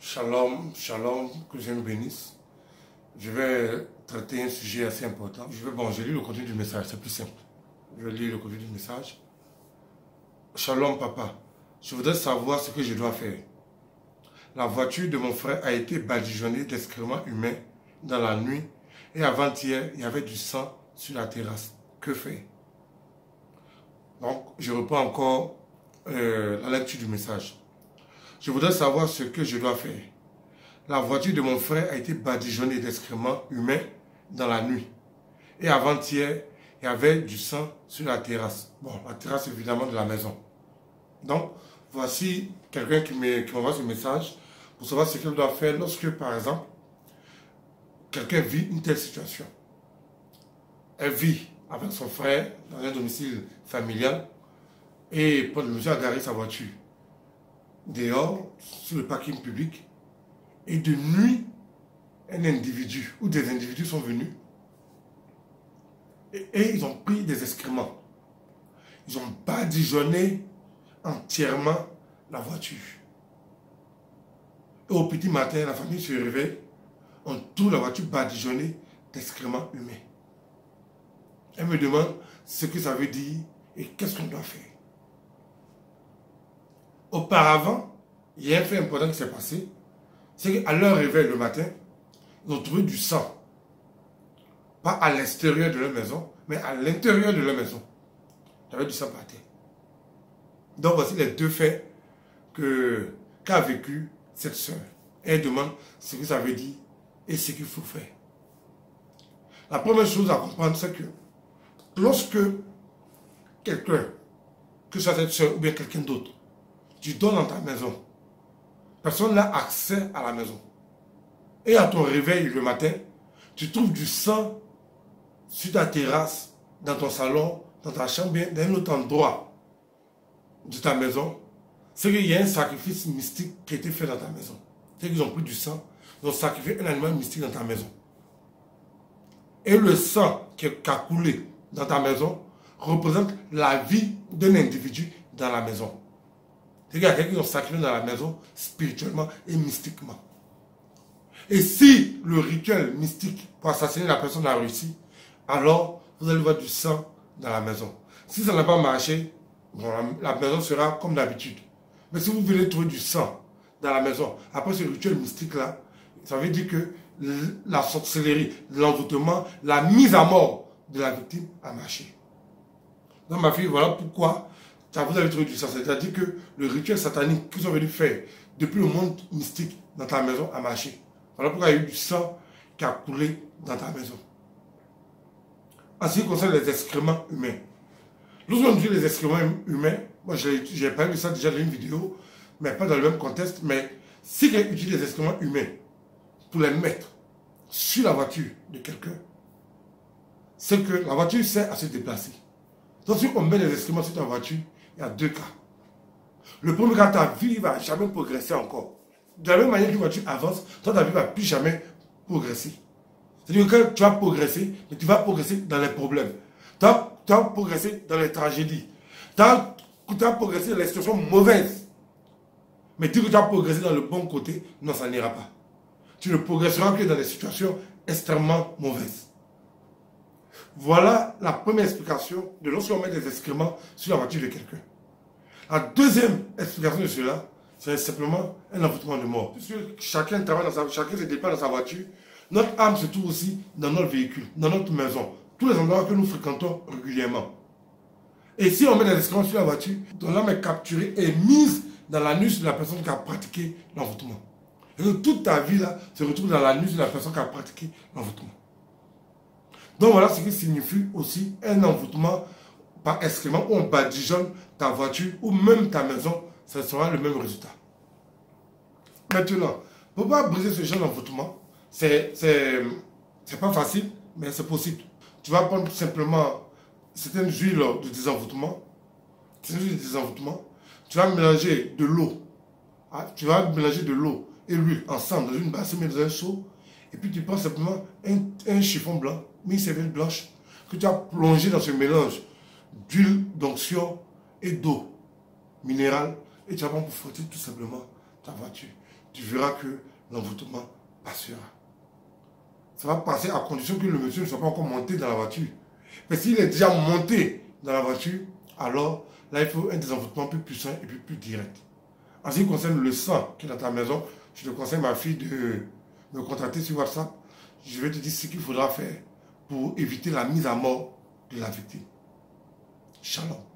Shalom, shalom, que Dieu nous bénisse. Je vais traiter un sujet assez important. Je lis le contenu du message, c'est plus simple. Je vais lire le contenu du message. Shalom papa, je voudrais savoir ce que je dois faire. La voiture de mon frère a été badigeonnée d'excréments humains dans la nuit et avant-hier, il y avait du sang sur la terrasse. Que faire? Donc, je reprends encore la lecture du message. Je voudrais savoir ce que je dois faire. La voiture de mon frère a été badigeonnée d'excréments humains dans la nuit. Et avant-hier, il y avait du sang sur la terrasse. Bon, la terrasse évidemment de la maison. Donc, voici quelqu'un qui m'envoie ce message pour savoir ce qu'il doit faire lorsque, par exemple, quelqu'un vit une telle situation. Elle vit avec son frère dans un domicile familial et le monsieur a garé sa voiture dehors, sur le parking public, et de nuit, un individu ou des individus sont venus et ils ont pris des excréments. Ils ont badigeonné entièrement la voiture. Et au petit matin, la famille se réveille, on trouve la voiture badigeonnée d'excréments humains. Elle me demande ce que ça veut dire et qu'est-ce qu'on doit faire. Auparavant, il y a un fait important qui s'est passé, c'est qu'à leur réveil le matin, ils ont trouvé du sang. Pas à l'extérieur de leur maison, mais à l'intérieur de leur maison. Il y avait du sang par terre. Donc voici les deux faits qu'a vécu cette soeur. Elle demande ce que ça veut dire et ce qu'il faut faire. La première chose à comprendre, c'est que lorsque quelqu'un, que ce soit cette soeur ou bien quelqu'un d'autre, tu dors dans ta maison, personne n'a accès à la maison. Et à ton réveil le matin, tu trouves du sang sur ta terrasse, dans ton salon, dans ta chambre, bien dans un autre endroit de ta maison. C'est qu'il y a un sacrifice mystique qui a été fait dans ta maison. C'est qu'ils ont pris du sang, ils ont sacrifié un animal mystique dans ta maison. Et le sang qui a coulé dans ta maison représente la vie d'un individu dans la maison. C'est qu'il y a quelqu'un qui ont sacrifié dans la maison spirituellement et mystiquement. Et si le rituel mystique pour assassiner la personne a réussi, alors vous allez voir du sang dans la maison. Si ça n'a pas marché, bon, la maison sera comme d'habitude. Mais si vous voulez trouver du sang dans la maison, après ce rituel mystique-là, ça veut dire que la sorcellerie, l'envoûtement, la mise à mort de la victime a marché. Donc ma fille, voilà pourquoi vous avez trouvé du sang. C'est-à-dire que le rituel satanique qu'ils ont venu faire depuis le monde mystique dans ta maison a marché. Voilà pourquoi il y a eu du sang qui a coulé dans ta maison. En ce qui concerne les excréments humains. Lorsqu'on dit les excréments humains, moi j'ai parlé de ça déjà dans une vidéo, mais pas dans le même contexte, mais si quelqu'un utilise les excréments humains pour les mettre sur la voiture de quelqu'un, c'est que la voiture sert à se déplacer. Donc si on met les excréments sur ta voiture, il y a deux cas. Le premier cas, ta vie ne va jamais progresser encore. De la même manière qu'une voiture avance, toi, ta vie ne va plus jamais progresser. C'est-à-dire que tu vas progresser, mais tu vas progresser dans les problèmes. Tu vas progresser dans les tragédies. Tu vas progresser dans les situations mauvaises. Mais dire que tu vas progresser dans le bon côté, non, ça n'ira pas. Tu ne progresseras que dans les situations extrêmement mauvaises. Voilà la première explication de lorsqu'on met des excréments sur la voiture de quelqu'un. La deuxième explication de cela, c'est simplement un envoûtement de mort. Puisque chacun travaille chacun se déplace dans sa voiture, notre âme se trouve aussi dans notre véhicule, dans notre maison, tous les endroits que nous fréquentons régulièrement. Et si on met des excréments sur la voiture, ton âme est capturée et mise dans l'anus de la personne qui a pratiqué l'envoûtement. Et que toute ta vie là se retrouve dans l'anus de la personne qui a pratiqué l'envoûtement. Donc voilà ce qui signifie aussi un envoûtement par excrément où on badigeonne ta voiture ou même ta maison, ça sera le même résultat. Maintenant, pour pouvoir briser ce genre d'envoûtement, c'est pas facile, mais c'est possible. Tu vas prendre simplement certaines huiles de désenvoûtement, tu vas mélanger de l'eau, tu vas mélanger de l'eau et l'huile ensemble dans une bassine, dans un seau, et puis tu prends simplement un chiffon blanc, une serviette blanche, que tu as plongé dans ce mélange d'huile d'onction et d'eau minérale, et tu vas prendre pour frotter tout simplement ta voiture. tu verras que l'envoûtement passera. Ça va passer à condition que le monsieur ne soit pas encore monté dans la voiture. Mais s'il est déjà monté dans la voiture, alors là, il faut un désenvoûtement plus puissant et plus direct. En ce qui concerne le sang qui est dans ta maison, je te conseille, ma fille, de me contacter sur WhatsApp. Je vais te dire ce qu'il faudra faire pour éviter la mise à mort de la victime. Shalom.